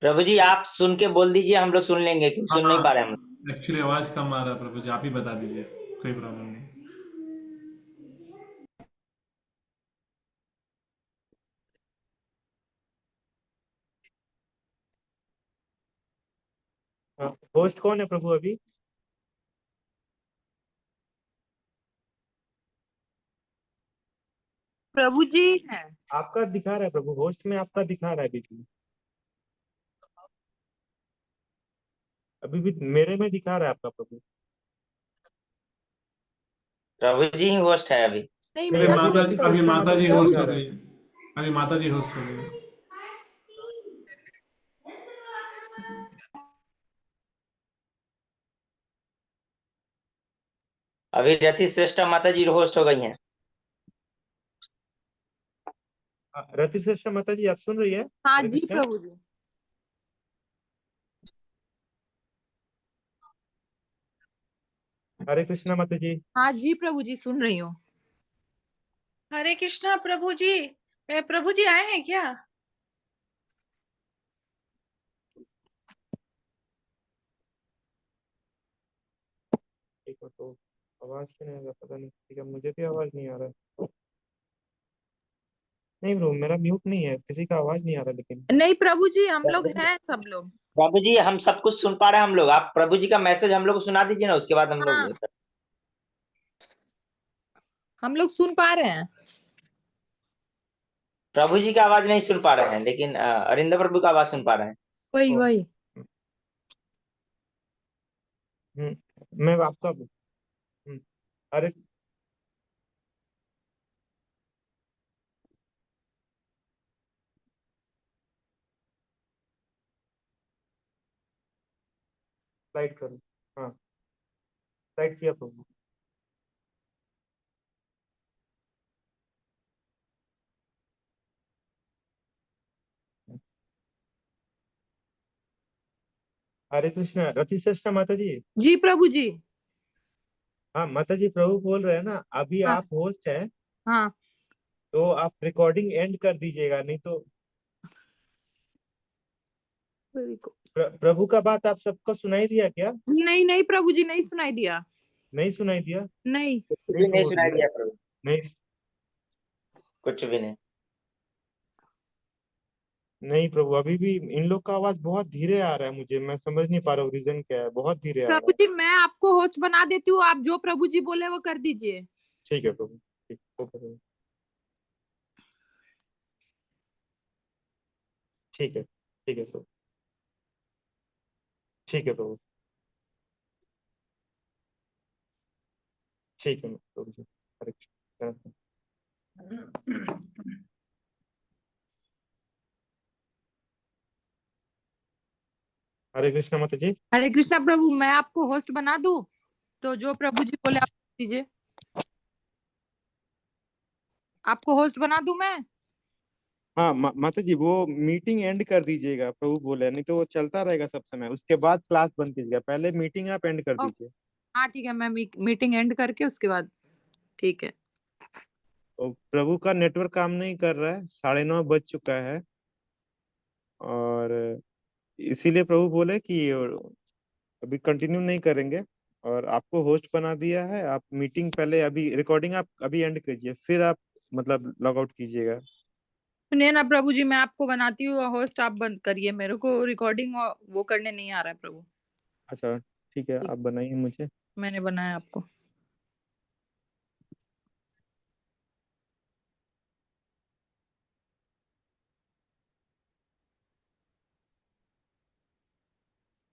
प्रभु जी आप सुन के बोल दीजिए, हम लोग सुन लेंगे, क्योंकि सुन नहीं पा रहे हम लोग।
एक्चुअली आवाज कम आ रहा है प्रभु जी, आप ही बता दीजिए, कोई प्रॉब्लम नहीं।
होस्ट कौन है प्रभु अभी?
प्रभु जी हैं।
आपका दिखा रहा है प्रभु, होस्ट में आपका दिखा रहा है अभी। अभी भी मेरे में दिखा रहा है आपका प्रभु।
प्रभु जी ही होस्ट है अभी।
नहीं
अभी
प्रभु
माता
जी,
अभी माता जी
प्रभु
होस्ट
जी।
हो गई, अभी माता जी होस्ट हो गई।
अभी रति श्रेष्ठा माता जी होस्ट हो गई हैं।
रति श्रेष्ठा माता जी आप सुन रही है?
हाँ
हरे
जी
कृष्णा।
प्रभु जी।
हरे कृष्णा माता जी।
हाँ जी प्रभु जी सुन रही हूँ।
हरे कृष्णा प्रभु जी। प्रभु जी आए हैं क्या?
एक मिनट तो आवाज क्यों नहीं आ रहा, पता नहीं, ठीक है मुझे भी आवाज नहीं आ रहा। नहीं ब्रो, मेरा म्यूट नहीं है, किसी का आवाज नहीं आ रहा लेकिन।
नहीं प्रभु जी, हम लोग हैं सब लोग।
प्रभु जी हम सब कुछ सुन पा रहे हैं हम लोग, आप प्रभु जी का मैसेज हम लोग को सुना दीजिए ना, उसके बाद हम
हाँ,
लोग।
हम लोग सुन पा रहे हैं।
प्रभु जी का आवाज नहीं सुन पा रहे हैं, लेकिन अरिंद प्रभु का आवाज सुन पा रहे हैं।
वही वही।
मैं आपका अरे स्लाइड करो। हाँ स्लाइड किया प्रभु। हरे कृष्णा रति श्रेष्ठा माता जी।
जी प्रभु जी।
हाँ माता जी, प्रभु बोल रहे हैं ना, अभी
हाँ
आप होस्ट हैं
हाँ।
तो आप रिकॉर्डिंग एंड कर दीजिएगा, नहीं तो प्रभु का बात आप सबको सुनाई दिया क्या?
नहीं नहीं प्रभु जी, नहीं सुनाई दिया।
नहीं सुनाई दिया?
नहीं
कुछ भी नहीं सुनाई दिया प्रभु,
नहीं
कुछ भी नहीं।
नहीं प्रभु, अभी भी इन लोग का आवाज बहुत धीरे आ रहा है मुझे, मैं समझ नहीं पा रहा हूँ रीजन क्या है, बहुत धीरे आ रहा
प्रभु
है।
जी, मैं आपको होस्ट बना देती हूँ, आप जो प्रभु जी बोले वो कर दीजिए।
ठीक है प्रभु, ठीक है, ठीक है, ठीक है प्रभु, ठीक है प्रभु, ठीक है प्रभु जी, हरे कृष्ण। हरे कृष्णा माता जी।
हरे कृष्णा प्रभु, मैं आपको होस्ट बना दूं, तो जो प्रभु जी बोले आप दीजिए। आपको होस्ट बना दूं मैं?
हाँ माता जी, वो मीटिंग एंड कर दीजिएगा, प्रभु बोले, नहीं तो वो चलता रहेगा सब समय, उसके बाद क्लास बंद कीजिएगा, पहले मीटिंग आप एंड कर दीजिए।
हाँ ठीक है, मैं मीटिंग एंड करके उसके बाद, ठीक है।
तो प्रभु का नेटवर्क काम नहीं कर रहा है, 9:30 बज चुका है, और इसीलिए प्रभु बोले कि अभी कंटिन्यू नहीं करेंगे, और आपको होस्ट बना दिया है। आप मीटिंग पहले, अभी रिकॉर्डिंग आप अभी एंड कीजिए, फिर आप मतलब लॉग आउट कीजिएगा।
नहीं ना प्रभु जी, मैं आपको बनाती हूँ होस्ट, आप बंद करिए, मेरे को रिकॉर्डिंग वो करने नहीं आ रहा है प्रभु।
अच्छा ठीक है, आप बनाइए मुझे।
मैंने बनाया आपको।